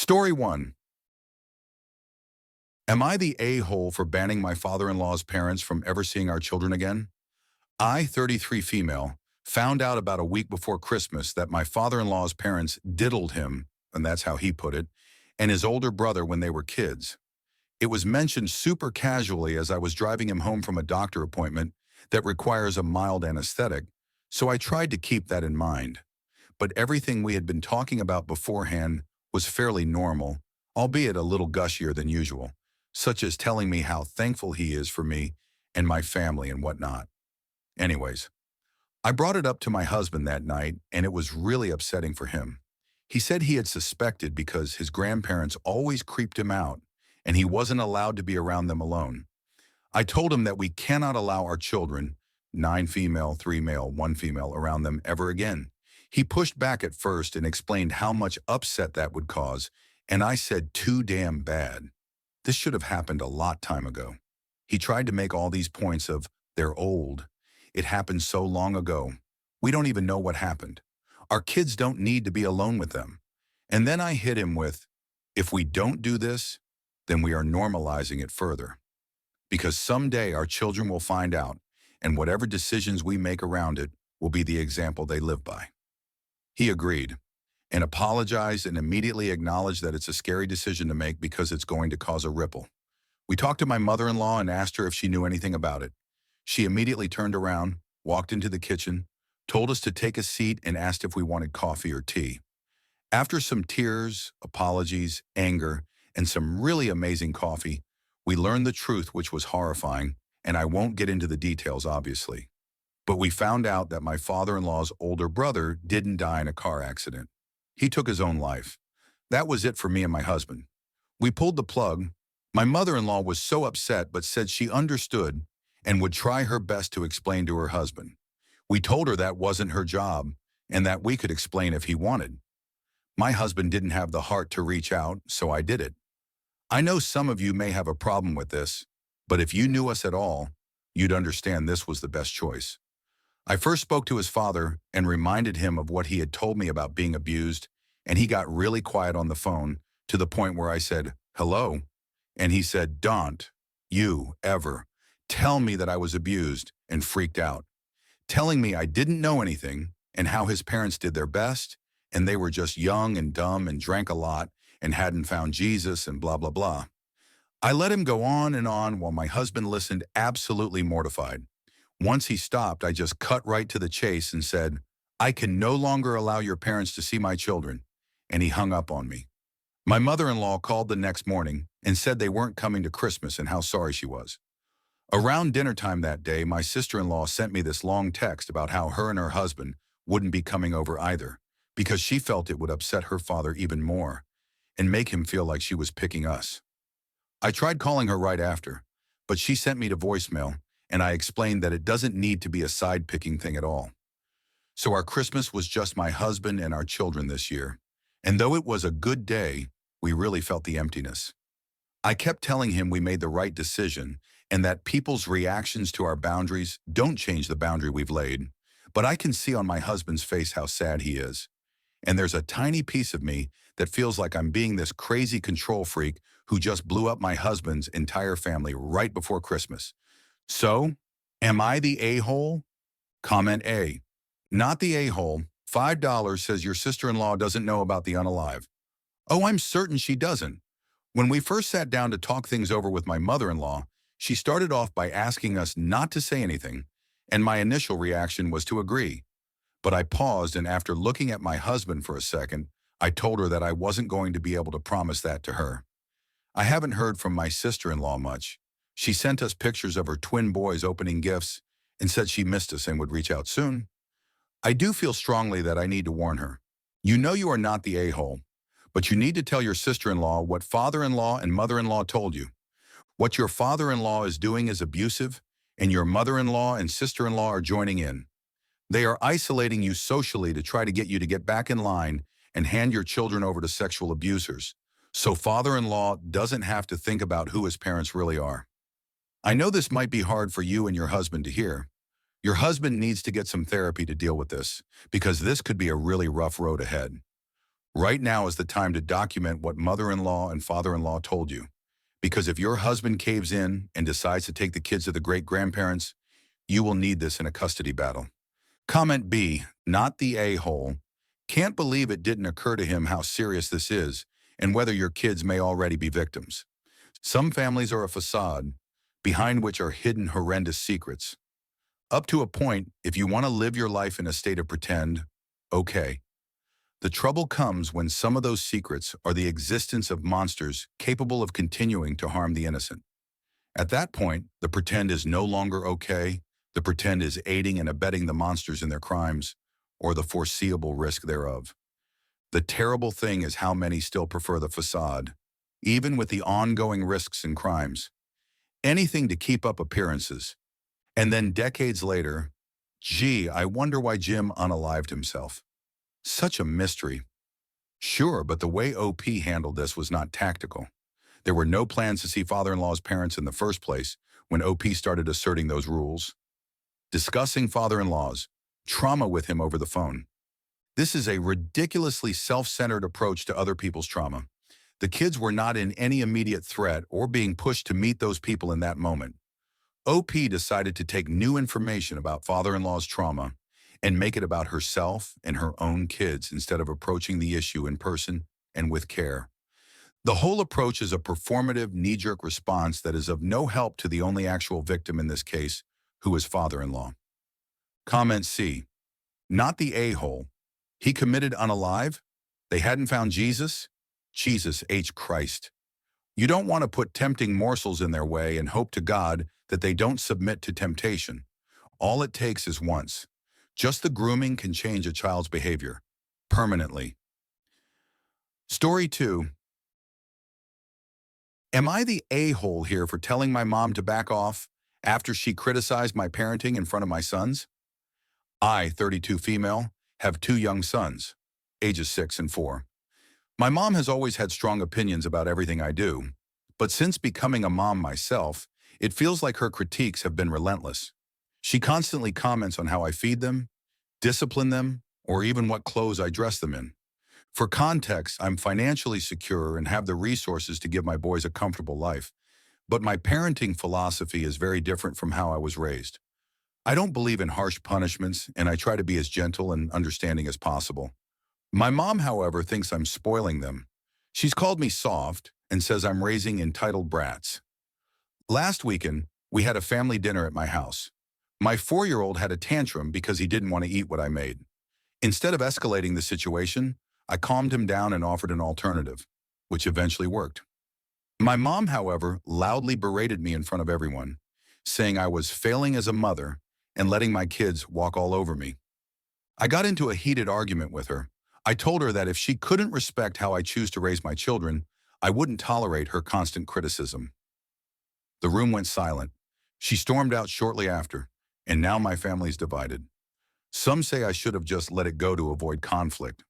Story 1. Am I the a-hole for banning my father-in-law's parents from ever seeing our children again? I, 33 female, found out about a week before Christmas that my father-in-law's parents diddled him, and that's how he put it, and his older brother when they were kids. It was mentioned super casually as I was driving him home from a doctor appointment that requires a mild anesthetic, so I tried to keep that in mind. But everything we had been talking about beforehand was fairly normal, albeit a little gushier than usual, such as telling me how thankful he is for me and my family and whatnot. Anyways, I brought it up to my husband that night, and it was really upsetting for him. He said he had suspected because his grandparents always creeped him out, and he wasn't allowed to be around them alone. I told him that we cannot allow our children, 9 female, 3 male, 1 female, around them ever again. He pushed back at first and explained how much upset that would cause, and I said too damn bad. This should have happened a lot time ago. He tried to make all these points of, they're old. It happened so long ago. We don't even know what happened. Our kids don't need to be alone with them. And then I hit him with, if we don't do this, then we are normalizing it further. Because someday our children will find out, and whatever decisions we make around it will be the example they live by. He agreed and apologized and immediately acknowledged that it's a scary decision to make because it's going to cause a ripple. We talked to my mother-in-law and asked her if she knew anything about it. She immediately turned around, walked into the kitchen, told us to take a seat, and asked if we wanted coffee or tea. After some tears, apologies, anger, and some really amazing coffee, we learned the truth, which was horrifying, and I won't get into the details, obviously. But we found out that my father-in-law's older brother didn't die in a car accident. He took his own life. That was it for me and my husband. We pulled the plug. My mother-in-law was so upset but said she understood and would try her best to explain to her husband. We told her that wasn't her job and that we could explain if he wanted. My husband didn't have the heart to reach out, so I did it. I know some of you may have a problem with this, but if you knew us at all, you'd understand this was the best choice. I first spoke to his father and reminded him of what he had told me about being abused, and he got really quiet on the phone to the point where I said, hello, and he said, don't you ever tell me that I was abused, and freaked out, telling me I didn't know anything and how his parents did their best, and they were just young and dumb and drank a lot and hadn't found Jesus and blah, blah, blah. I let him go on and on while my husband listened, absolutely mortified. Once he stopped, I just cut right to the chase and said, I can no longer allow your parents to see my children, and he hung up on me. My mother-in-law called the next morning and said they weren't coming to Christmas and how sorry she was. Around dinner time that day, my sister-in-law sent me this long text about how her and her husband wouldn't be coming over either, because she felt it would upset her father even more and make him feel like she was picking us. I tried calling her right after, but she sent me to voicemail, and I explained that it doesn't need to be a side-picking thing at all. So our Christmas was just my husband and our children this year, and though it was a good day, we really felt the emptiness. I kept telling him we made the right decision and that people's reactions to our boundaries don't change the boundary we've laid, but I can see on my husband's face how sad he is. And there's a tiny piece of me that feels like I'm being this crazy control freak who just blew up my husband's entire family right before Christmas. So, am I the a-hole? Comment A. Not the a-hole. $5 says your sister-in-law doesn't know about the unalive. Oh, I'm certain she doesn't. When we first sat down to talk things over with my mother-in-law, she started off by asking us not to say anything, and my initial reaction was to agree. But I paused, and after looking at my husband for a second, I told her that I wasn't going to be able to promise that to her. I haven't heard from my sister-in-law much. She sent us pictures of her twin boys opening gifts and said she missed us and would reach out soon. I do feel strongly that I need to warn her. You know you are not the a-hole, but you need to tell your sister-in-law what father-in-law and mother-in-law told you. What your father-in-law is doing is abusive, and your mother-in-law and sister-in-law are joining in. They are isolating you socially to try to get you to get back in line and hand your children over to sexual abusers, so father-in-law doesn't have to think about who his parents really are. I know this might be hard for you and your husband to hear. Your husband needs to get some therapy to deal with this, because this could be a really rough road ahead. Right now is the time to document what mother-in-law and father-in-law told you. Because if your husband caves in and decides to take the kids to the great-grandparents, you will need this in a custody battle. Comment B, not the a-hole. Can't believe it didn't occur to him how serious this is and whether your kids may already be victims. Some families are a facade, behind which are hidden horrendous secrets. Up to a point, if you want to live your life in a state of pretend, okay. The trouble comes when some of those secrets are the existence of monsters capable of continuing to harm the innocent. At that point, the pretend is no longer okay. The pretend is aiding and abetting the monsters in their crimes, or the foreseeable risk thereof. The terrible thing is how many still prefer the facade, even with the ongoing risks and crimes. Anything to keep up appearances. And then decades later, gee, I wonder why Jim unalived himself. Such a mystery. Sure, but the way OP handled this was not tactical. There were no plans to see father-in-law's parents in the first place when OP started asserting those rules. Discussing father-in-law's trauma with him over the phone. This is a ridiculously self-centered approach to other people's trauma. The kids were not in any immediate threat or being pushed to meet those people in that moment. OP decided to take new information about father-in-law's trauma and make it about herself and her own kids instead of approaching the issue in person and with care. The whole approach is a performative, knee-jerk response that is of no help to the only actual victim in this case, who is father-in-law. Comment C. Not the a-hole. He committed unalive? They hadn't found Jesus? Jesus H. Christ. You don't want to put tempting morsels in their way and hope to God that they don't submit to temptation. All it takes is once. Just the grooming can change a child's behavior. Permanently. Story 2. Am I the a-hole here for telling my mom to back off after she criticized my parenting in front of my sons? I, 32 female, have 2 young sons, ages 6 and 4. My mom has always had strong opinions about everything I do, but since becoming a mom myself, it feels like her critiques have been relentless. She constantly comments on how I feed them, discipline them, or even what clothes I dress them in. For context, I'm financially secure and have the resources to give my boys a comfortable life, but my parenting philosophy is very different from how I was raised. I don't believe in harsh punishments, and I try to be as gentle and understanding as possible. My mom, however, thinks I'm spoiling them. She's called me soft and says I'm raising entitled brats. Last weekend, we had a family dinner at my house. My 4-year-old had a tantrum because he didn't want to eat what I made. Instead of escalating the situation, I calmed him down and offered an alternative, which eventually worked. My mom, however, loudly berated me in front of everyone, saying I was failing as a mother and letting my kids walk all over me. I got into a heated argument with her. I told her that if she couldn't respect how I choose to raise my children, I wouldn't tolerate her constant criticism. The room went silent. She stormed out shortly after, and now my family's divided. Some say I should have just let it go to avoid conflict.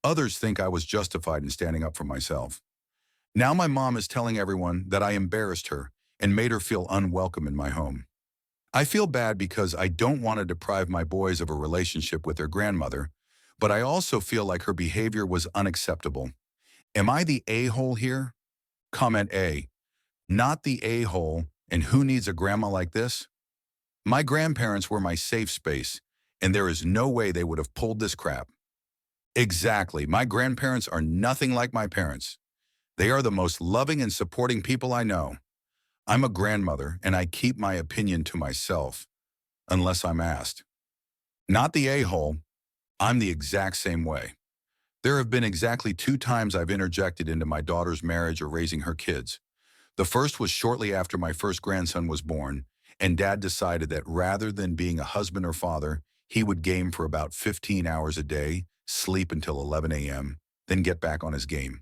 Others think I was justified in standing up for myself. Now my mom is telling everyone that I embarrassed her and made her feel unwelcome in my home. I feel bad because I don't want to deprive my boys of a relationship with their grandmother, but I also feel like her behavior was unacceptable. Am I the a-hole here? Comment A. Not the a-hole, and who needs a grandma like this? My grandparents were my safe space, and there is no way they would have pulled this crap. Exactly, my grandparents are nothing like my parents. They are the most loving and supporting people I know. I'm a grandmother, and I keep my opinion to myself, unless I'm asked. Not the a-hole, I'm the exact same way. There have been exactly 2 times I've interjected into my daughter's marriage or raising her kids. The first was shortly after my first grandson was born, and Dad decided that rather than being a husband or father, he would game for about 15 hours a day, sleep until 11 a.m., then get back on his game.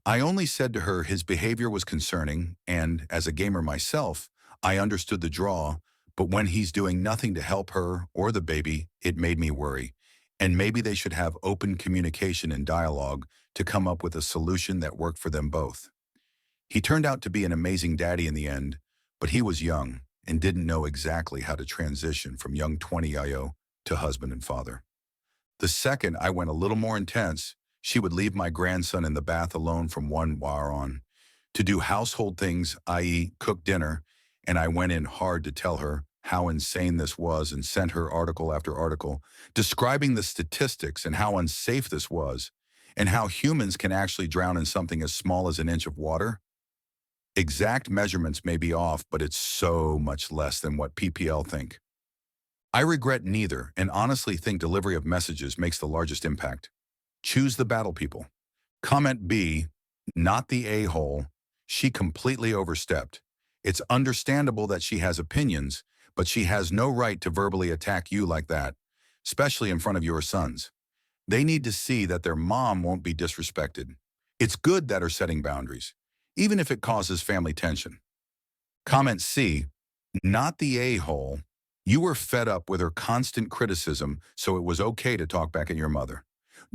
I only said to her his behavior was concerning, and, as a gamer myself, I understood the draw, but when he's doing nothing to help her or the baby, it made me worry. And maybe they should have open communication and dialogue to come up with a solution that worked for them both. He turned out to be an amazing daddy in the end, but he was young and didn't know exactly how to transition from young 20-year-old to husband and father. The second, I went a little more intense She would leave my grandson in the bath alone from 1 hour on to do household things, i.e. cook dinner, and I went in hard to tell her how insane this was and sent her article after article describing the statistics and how unsafe this was and how humans can actually drown in something as small as an inch of water. Exact measurements may be off, but it's so much less than what PPL think. I regret neither and honestly think delivery of messages makes the largest impact. Choose the battle, people. Comment B, not the a-hole. She completely overstepped. It's understandable that she has opinions, but she has no right to verbally attack you like that, especially in front of your sons. They need to see that their mom won't be disrespected. It's good that her setting boundaries, even if it causes family tension. Comment C, not the a-hole. You were fed up with her constant criticism, so it was okay to talk back at your mother.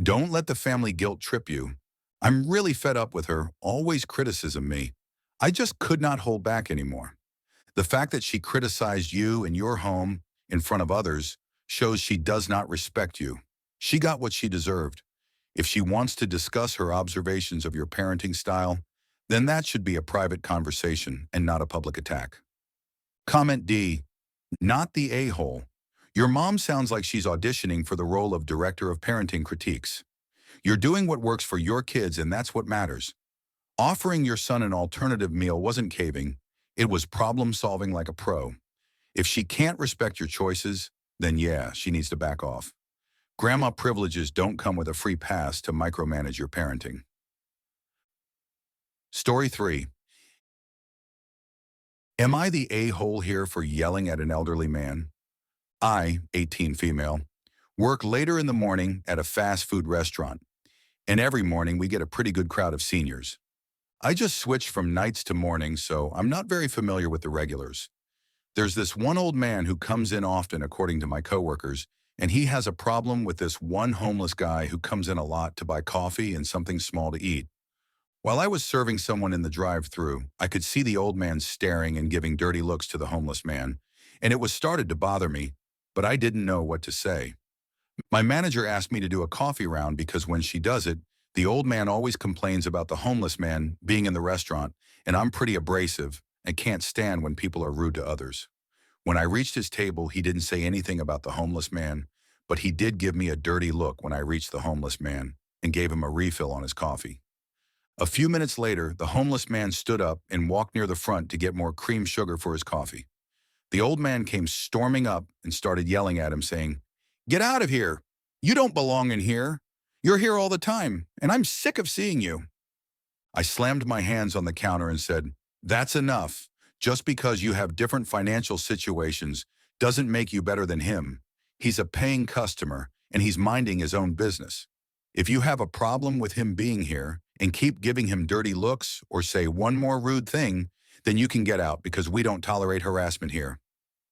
Don't let the family guilt trip you. I'm really fed up with her, always criticizing me. I just could not hold back anymore. The fact that she criticized you and your home in front of others shows she does not respect you. She got what she deserved. If she wants to discuss her observations of your parenting style, then that should be a private conversation and not a public attack. Comment D, not the a-hole. Your mom sounds like she's auditioning for the role of director of parenting critiques. You're doing what works for your kids, and that's what matters. Offering your son an alternative meal wasn't caving, it was problem-solving like a pro. If she can't respect your choices, then yeah, she needs to back off. Grandma privileges don't come with a free pass to micromanage your parenting. Story 3. Am I the a-hole here for yelling at an elderly man? I, 18 female, work later in the morning at a fast food restaurant, and every morning we get a pretty good crowd of seniors. I just switched from nights to mornings, so I'm not very familiar with the regulars. There's this one old man who comes in often, according to my coworkers, and he has a problem with this one homeless guy who comes in a lot to buy coffee and something small to eat. While I was serving someone in the drive-thru, I could see the old man staring and giving dirty looks to the homeless man, and it was started to bother me, but I didn't know what to say. My manager asked me to do a coffee round because when she does it, the old man always complains about the homeless man being in the restaurant, and I'm pretty abrasive and can't stand when people are rude to others. When I reached his table, he didn't say anything about the homeless man, but he did give me a dirty look when I reached the homeless man and gave him a refill on his coffee. A few minutes later, the homeless man stood up and walked near the front to get more cream sugar for his coffee. The old man came storming up and started yelling at him, saying, "Get out of here! You don't belong in here! You're here all the time, and I'm sick of seeing you." I slammed my hands on the counter and said, "That's enough. Just because you have different financial situations doesn't make you better than him. He's a paying customer, and he's minding his own business. If you have a problem with him being here and keep giving him dirty looks or say one more rude thing, then you can get out because we don't tolerate harassment here."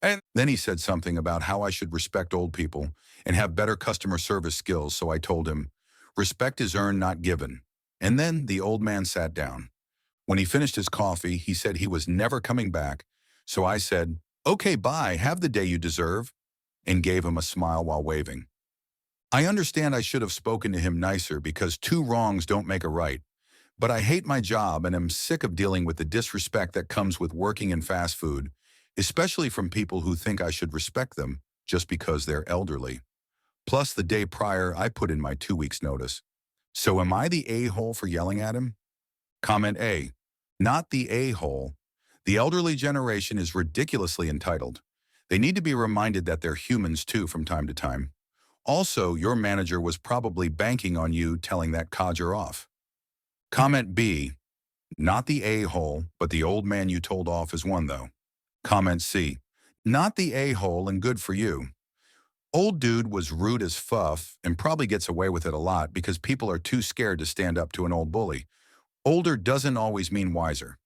And then he said something about how I should respect old people and have better customer service skills, so I told him, "Respect is earned, not given." And then the old man sat down. When he finished his coffee, he said he was never coming back, so I said, "Okay, bye, have the day you deserve," and gave him a smile while waving. I understand I should have spoken to him nicer because two wrongs don't make a right, but I hate my job and am sick of dealing with the disrespect that comes with working in fast food, especially from people who think I should respect them just because they're elderly. Plus, the day prior, I put in my 2 weeks' notice. So am I the a-hole for yelling at him? Comment A, not the a-hole. The elderly generation is ridiculously entitled. They need to be reminded that they're humans too from time to time. Also, your manager was probably banking on you telling that codger off. Comment B, not the a-hole, but the old man you told off is one though. Comment C, not the a-hole and good for you. Old dude was rude as fuff and probably gets away with it a lot because people are too scared to stand up to an old bully. Older doesn't always mean wiser.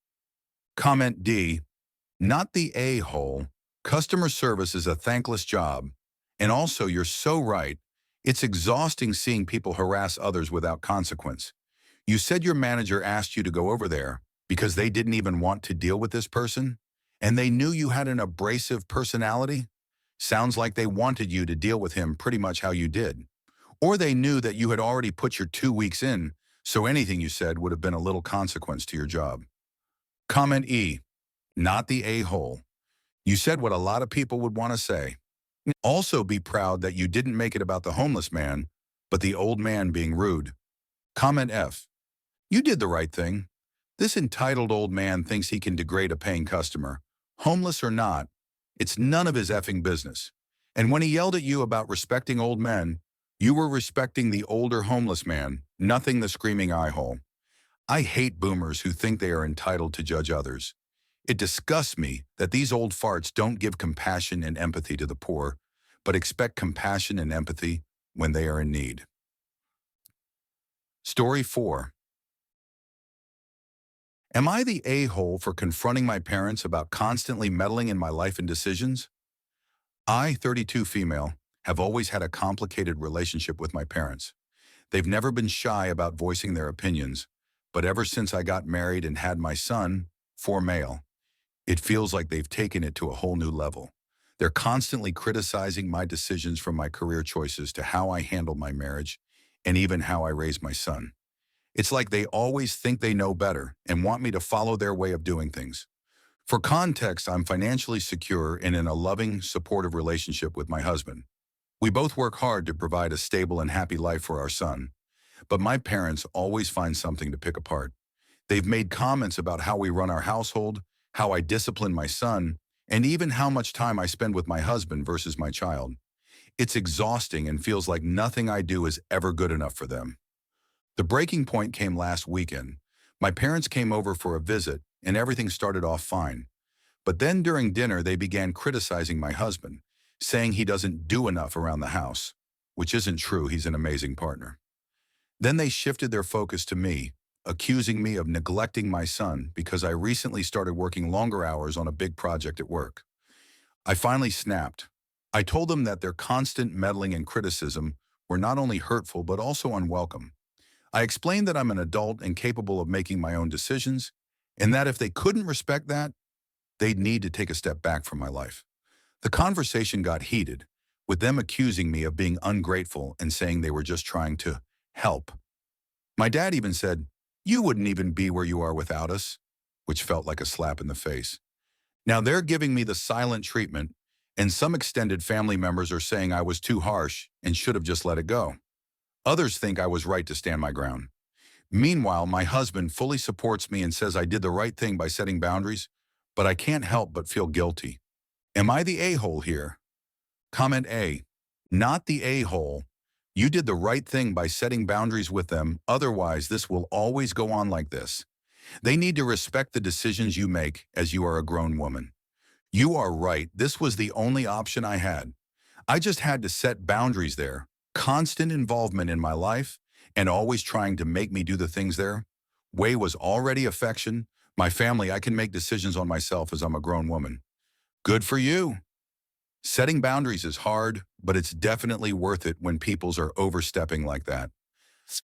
Comment D, not the a-hole. Customer service is a thankless job. And also, you're so right. It's exhausting seeing people harass others without consequence. You said your manager asked you to go over there because they didn't even want to deal with this person? And they knew you had an abrasive personality? Sounds like they wanted you to deal with him pretty much how you did. Or they knew that you had already put your 2 weeks in, so anything you said would have been a little consequence to your job. Comment E, not the a-hole. You said what a lot of people would want to say. Also be proud that you didn't make it about the homeless man, but the old man being rude. Comment F, you did the right thing. This entitled old man thinks he can degrade a paying customer. Homeless or not, it's none of his effing business. And when he yelled at you about respecting old men, you were respecting the older homeless man, nothing the screaming eye-hole. I hate boomers who think they are entitled to judge others. It disgusts me that these old farts don't give compassion and empathy to the poor, but expect compassion and empathy when they are in need. Story 4. Am I the a-hole for confronting my parents about constantly meddling in my life and decisions? I, 32 female, have always had a complicated relationship with my parents. They've never been shy about voicing their opinions, but ever since I got married and had my son, 4 male, it feels like they've taken it to a whole new level. They're constantly criticizing my decisions from my career choices to how I handle my marriage and even how I raise my son. It's like they always think they know better and want me to follow their way of doing things. For context, I'm financially secure and in a loving, supportive relationship with my husband. We both work hard to provide a stable and happy life for our son, but my parents always find something to pick apart. They've made comments about how we run our household, how I discipline my son, and even how much time I spend with my husband versus my child. It's exhausting and feels like nothing I do is ever good enough for them. The breaking point came last weekend. My parents came over for a visit, and everything started off fine. But then during dinner, they began criticizing my husband, saying he doesn't do enough around the house, which isn't true. He's an amazing partner. Then they shifted their focus to me, accusing me of neglecting my son because I recently started working longer hours on a big project at work. I finally snapped. I told them that their constant meddling and criticism were not only hurtful but also unwelcome. I explained that I'm an adult and capable of making my own decisions, and that if they couldn't respect that, they'd need to take a step back from my life. The conversation got heated, with them accusing me of being ungrateful and saying they were just trying to help. My dad even said, "You wouldn't even be where you are without us," which felt like a slap in the face. Now they're giving me the silent treatment, and some extended family members are saying I was too harsh and should have just let it go. Others think I was right to stand my ground. Meanwhile, my husband fully supports me and says I did the right thing by setting boundaries, but I can't help but feel guilty. Am I the a-hole here? Comment A, not the a-hole. You did the right thing by setting boundaries with them, otherwise this will always go on like this. They need to respect the decisions you make as you are a grown woman. You are right, this was the only option I had. I just had to set boundaries there. Constant involvement in my life and always trying to make me do the things there. Way was already affection. My family, I can make decisions on myself as I'm a grown woman. Good for you. Setting boundaries is hard, but it's definitely worth it when peoples are overstepping like that.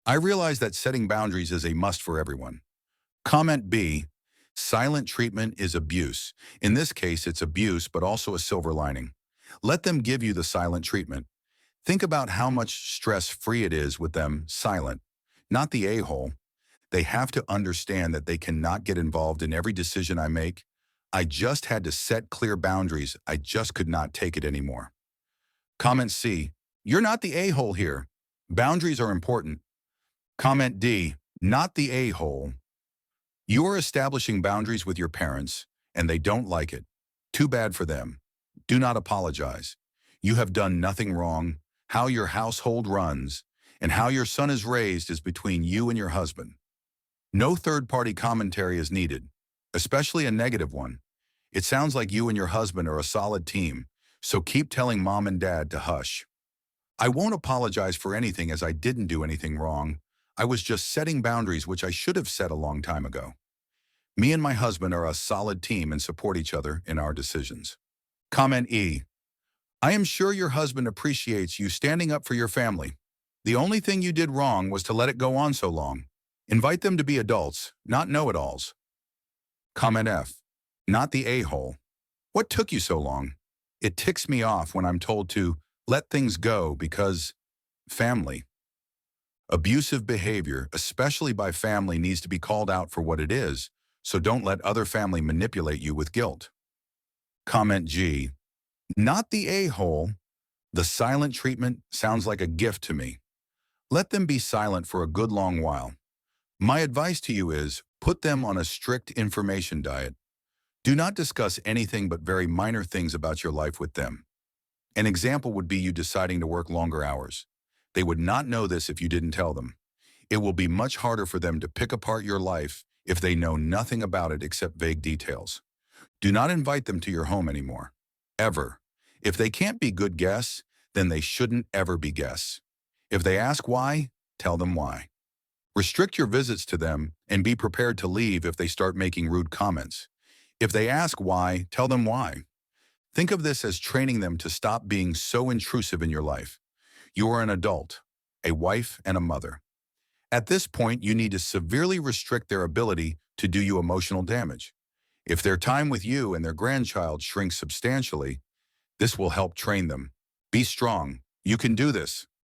I realize that setting boundaries is a must for everyone. Comment B, silent treatment is abuse. In this case, it's abuse, but also a silver lining. Let them give you the silent treatment. Think about how much stress-free it is with them silent, not the a-hole. They have to understand that they cannot get involved in every decision I make. I just had to set clear boundaries. I just could not take it anymore. Comment C, you're not the a-hole here. Boundaries are important. Comment D, not the a-hole. You are establishing boundaries with your parents, and they don't like it. Too bad for them. Do not apologize. You have done nothing wrong. How your household runs and how your son is raised is between you and your husband. No third-party commentary is needed, especially a negative one. It sounds like you and your husband are a solid team, so keep telling mom and dad to hush. I won't apologize for anything as I didn't do anything wrong. I was just setting boundaries which I should have set a long time ago. Me and my husband are a solid team and support each other in our decisions. Comment E, I am sure your husband appreciates you standing up for your family. The only thing you did wrong was to let it go on so long. Invite them to be adults, not know-it-alls. Comment F, not the a-hole. What took you so long? It ticks me off when I'm told to let things go because family. Abusive behavior, especially by family, needs to be called out for what it is, so don't let other family manipulate you with guilt. Comment G. Not the a-hole. The silent treatment sounds like a gift to me. Let them be silent for a good long while. My advice to you is, put them on a strict information diet. Do not discuss anything but very minor things about your life with them. An example would be you deciding to work longer hours. They would not know this if you didn't tell them. It will be much harder for them to pick apart your life if they know nothing about it except vague details. Do not invite them to your home anymore. Ever. If they can't be good guests, then they shouldn't ever be guests. If they ask why, tell them why. Restrict your visits to them and be prepared to leave if they start making rude comments. If they ask why, tell them why. Think of this as training them to stop being so intrusive in your life. You are an adult, a wife and a mother. At this point, you need to severely restrict their ability to do you emotional damage. If their time with you and their grandchild shrinks substantially, this will help train them. Be strong. You can do this.